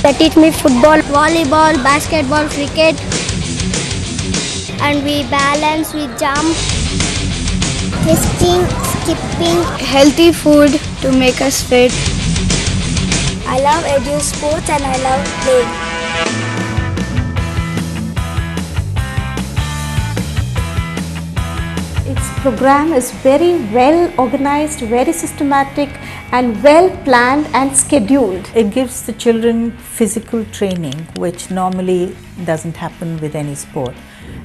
They teach me football, volleyball, basketball, cricket, and we balance, we jump, twisting, skipping, healthy food to make us fit. I love EduSports and I love playing. Its program is very well organized, very systematic and well planned and scheduled. It gives the children physical training which normally doesn't happen with any sport.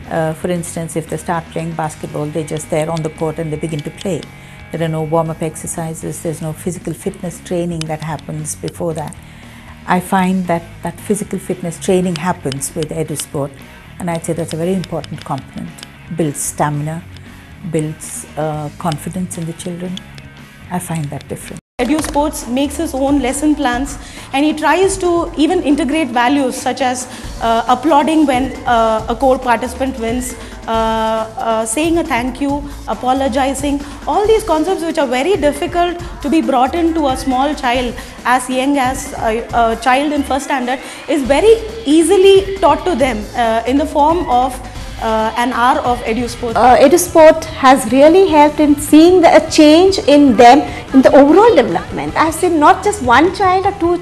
For instance, if they start playing basketball, they're just there on the court and they begin to play. There are no warm-up exercises, there's no physical fitness training that happens before that. I find that physical fitness training happens with EduSport, and I'd say that's a very important component. Builds stamina, builds confidence in the children. I find that different. EduSports makes his own lesson plans, and he tries to even integrate values such as applauding when a core participant wins, saying a thank you, apologizing. All these concepts which are very difficult to be brought into a small child as young as a child in first standard is very easily taught to them in the form of an hour of EduSport. EduSport has really helped in seeing a change in them in the overall development. I have seen not just one child or two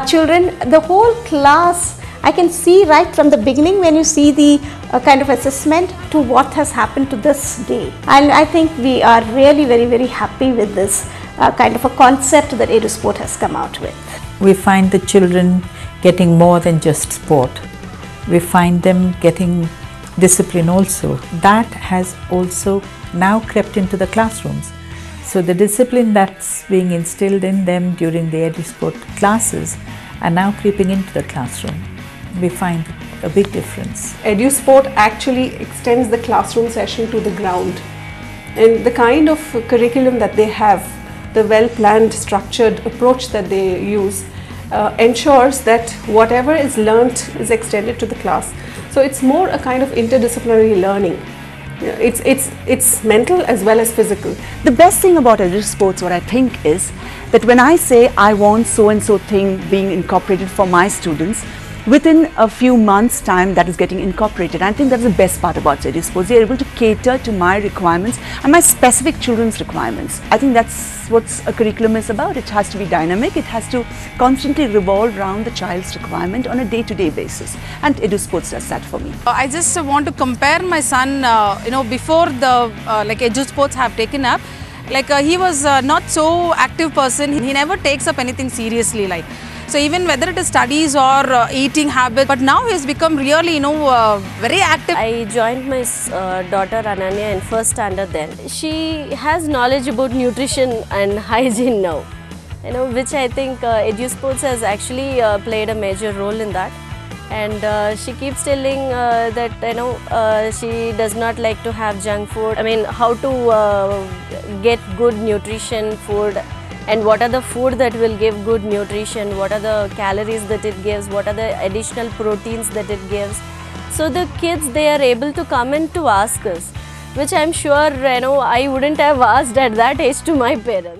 children, the whole class. I can see right from the beginning when you see the kind of assessment to what has happened to this day. And I think we are really very happy with this kind of a concept that EduSport has come out with. We find the children getting more than just sport. We find them getting discipline also. That has also now crept into the classrooms. So the discipline that's being instilled in them during the EduSport classes are now creeping into the classroom. We find a big difference. EduSport actually extends the classroom session to the ground, and the kind of curriculum that they have, the well-planned, structured approach that they use ensures that whatever is learnt is extended to the class. So it's more a kind of interdisciplinary learning. It's mental as well as physical. The best thing about EduSports, what I think, is that when I say I want so and so thing being incorporated for my students, within a few months' time that is getting incorporated. I think that's the best part about EduSports. They are able to cater to my requirements and my specific children's requirements. I think that's what a curriculum is about. It has to be dynamic. It has to constantly revolve around the child's requirement on a day-to-day basis. And EduSports does that for me. I just want to compare my son, before the EduSports have taken up. He was not so active person. He never takes up anything seriously. So even whether it is studies or eating habits, but now he has become really, very active. I joined my daughter Ananya in first standard then. She has knowledge about nutrition and hygiene now, which I think EduSports has actually played a major role in that. And she keeps telling that she does not like to have junk food. I mean, how to get good nutrition food, and what are the food that will give good nutrition, what are the calories that it gives, what are the additional proteins that it gives. So the kids, they are able to come and to ask us, which I'm sure I wouldn't have asked at that age to my parents.